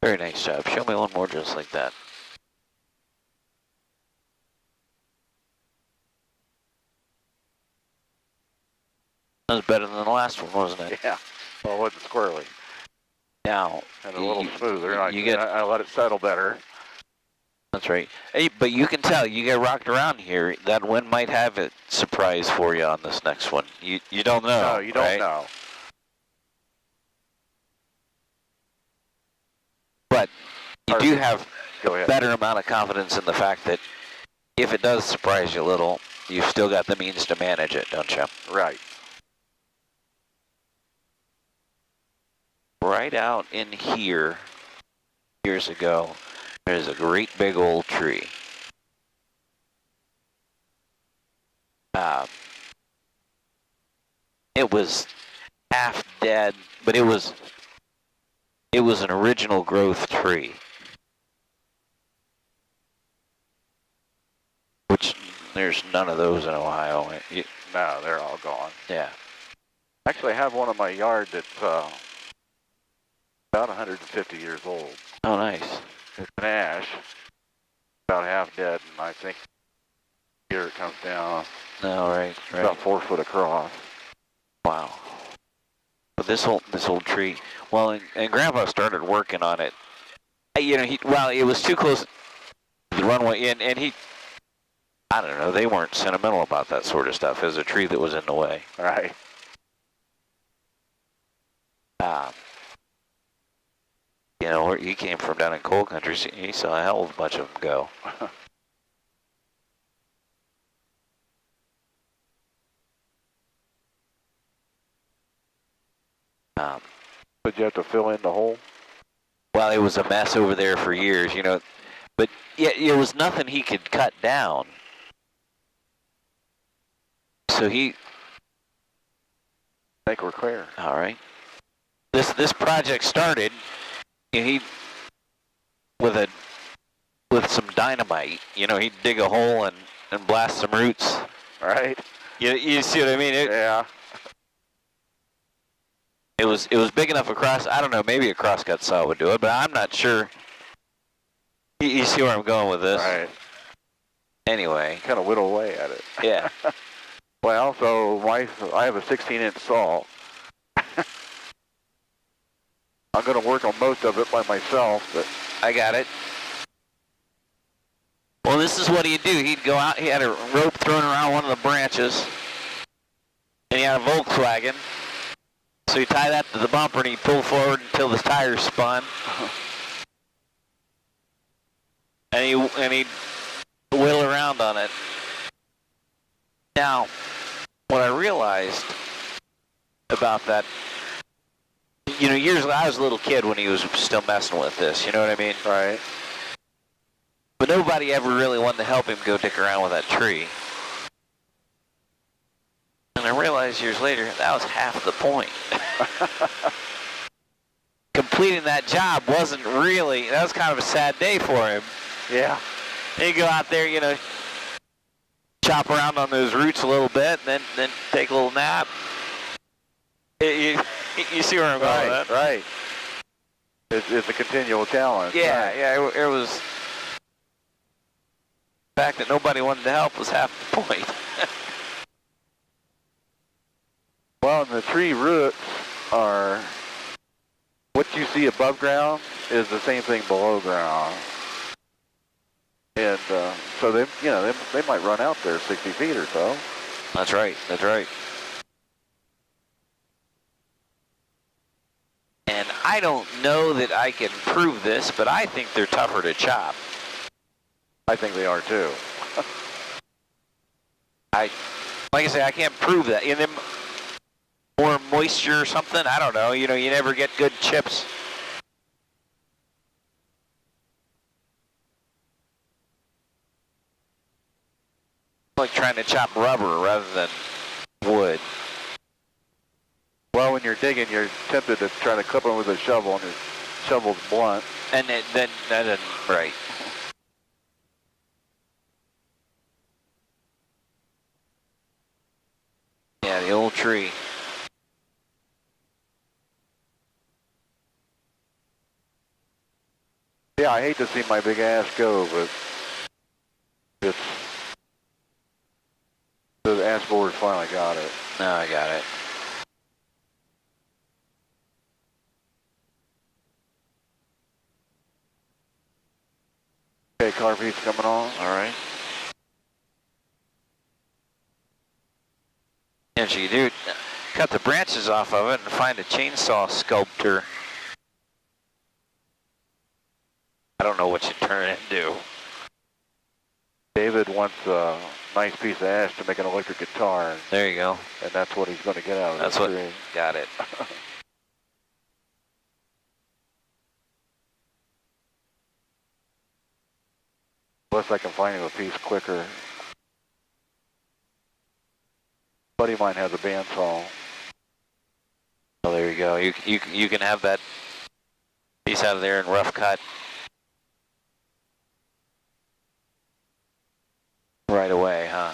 Very nice job. Show me one more just like that. That was better than the last one, wasn't it? Yeah. Well, it wasn't squirrely. Now, And a little smoother. I let it settle better. That's right. Hey, but you can tell you get rocked around here. That wind might have a surprise for you on this next one. You don't know. No, you don't right? know. But you do have a better amount of confidence in the fact that if it does surprise you a little, you've still got the means to manage it, don't you? Right. Right out in here, years ago, there's a great big old tree. It was half dead, but it was an original growth tree, which there's none of those in Ohio. No, they're all gone. Yeah. Actually, I have one in my yard that's about 150 years old. Oh, nice. It's an ash, about half dead, and I think here it comes down. No, right. About 4 foot across. Wow. But this old tree, well, and Grandpa started working on it. You know, it was too close to the runway, and I don't know, they weren't sentimental about that sort of stuff. It was a tree that was in the way. Right. You know, where he came from down in coal country, he saw a hell of a bunch of them go. Did you have to fill in the hole? Well, it was a mess over there for years, you know. But yeah, it was nothing he could cut down. So I think we're clear. All right. This project started, with some dynamite. You know, he'd dig a hole and blast some roots. Right. You see what I mean? Yeah. It was big enough across. I don't know. Maybe a crosscut saw would do it, but I'm not sure. You see where I'm going with this? Right. Anyway. Kind of whittle away at it. Yeah. Well, so I have a 16-inch saw. I'm going to work on most of it by myself, but I got it. Well, this is what he'd do. He'd go out. He had a rope thrown around one of the branches, and he had a Volkswagen. So he'd tie that to the bumper, and he'd pull forward until the tires spun. And he'd whittle around on it. Now, what I realized about that, you know, years ago, I was a little kid when he was still messing with this, you know what I mean? Right. But nobody ever really wanted to help him go dick around with that tree. And I realized years later, that was half the point. Completing that job wasn't really, that was kind of a sad day for him. Yeah. He'd go out there, you know, chop around on those roots a little bit, and then take a little nap. You see where I'm going with that? Right. It's a continual challenge. Yeah, right. yeah, it was. The fact that nobody wanted to help was half the point. Well, and the tree roots are, what you see above ground is the same thing below ground. And so they might run out there 60 feet or so. That's right, that's right. And I don't know that I can prove this, but I think they're tougher to chop. I think they are too. Like I say, I can't prove that. In them, more moisture or something, I don't know. You know, you never get good chips. Like trying to chop rubber rather than wood. Well, when you're digging, you're tempted to try to clip them with a shovel, and the shovel's blunt. And then right. Yeah, the old tree. Yeah, I hate to see my big ass go, but it's the ass board finally got it. No, I got it. Okay, car piece coming on. All right. And you do cut the branches off of it and find a chainsaw sculptor. I don't know what you turn it into. David wants a nice piece of ash to make an electric guitar, There you go. and that's what he's going to get out of That's this what. tree. Got it. Unless I can find him a piece quicker. A buddy of mine has a bandsaw. Oh, there you go. You can have that piece out of there in rough cut right away, huh?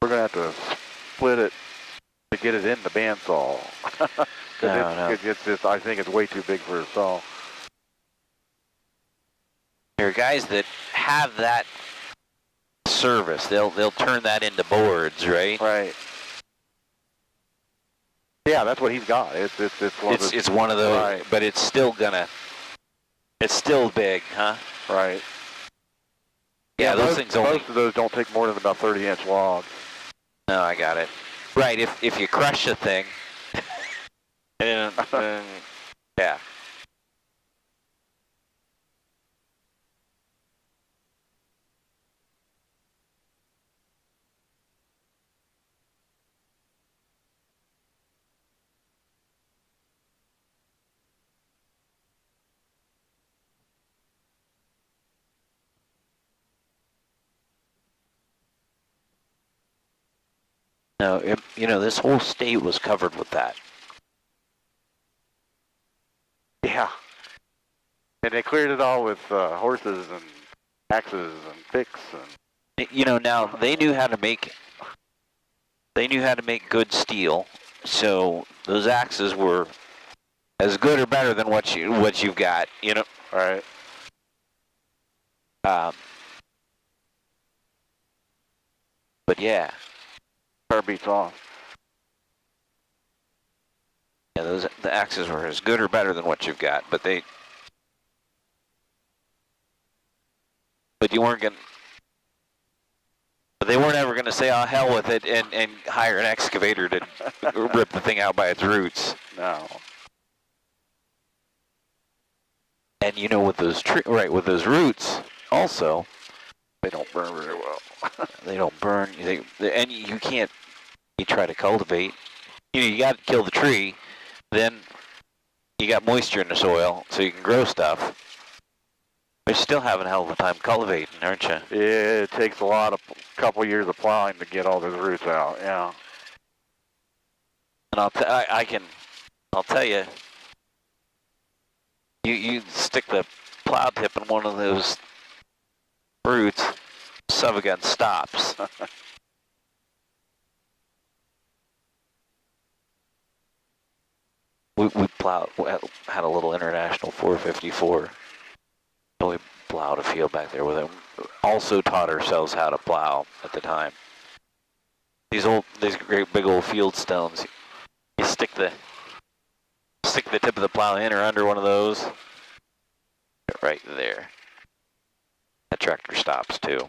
We're going to have to split it to get it in the bandsaw. No. It's just, I think it's way too big for a saw. There are guys that have that service. They'll turn that into boards, right? Right. Yeah, that's what he's got. It's one of those. It's one of those, Right. but it's still big, huh? Right. Yeah, those most, things only. most of those don't take more than about 30-inch logs. No, I got it. Right, if you crush the thing, and, yeah. No, this whole state was covered with that. Yeah. And they cleared it all with horses and axes and picks and. Now they knew how to make good steel, so those axes were as good or better than what you've got, Right. But yeah. Car beats off. Yeah, the axes were as good or better than what you've got, but you weren't they weren't ever gonna say, "Oh, hell with it," and hire an excavator to rip the thing out by its roots. No. And with with those roots, also, They don't burn very well. they don't burn. And you can't. You try to cultivate. You got to kill the tree. Then you got moisture in the soil, so you can grow stuff. But you're still having a hell of a time cultivating, aren't you? Yeah, it takes couple years of plowing to get all those roots out. Yeah. And I'll tell you. You stick the plow tip in one of those roots, Suvagun stops. We had a little International 454. So we plowed a field back there with it. Also taught ourselves how to plow at the time. These great big old field stones. You stick the tip of the plow in or under one of those. Right there. That tractor stops too.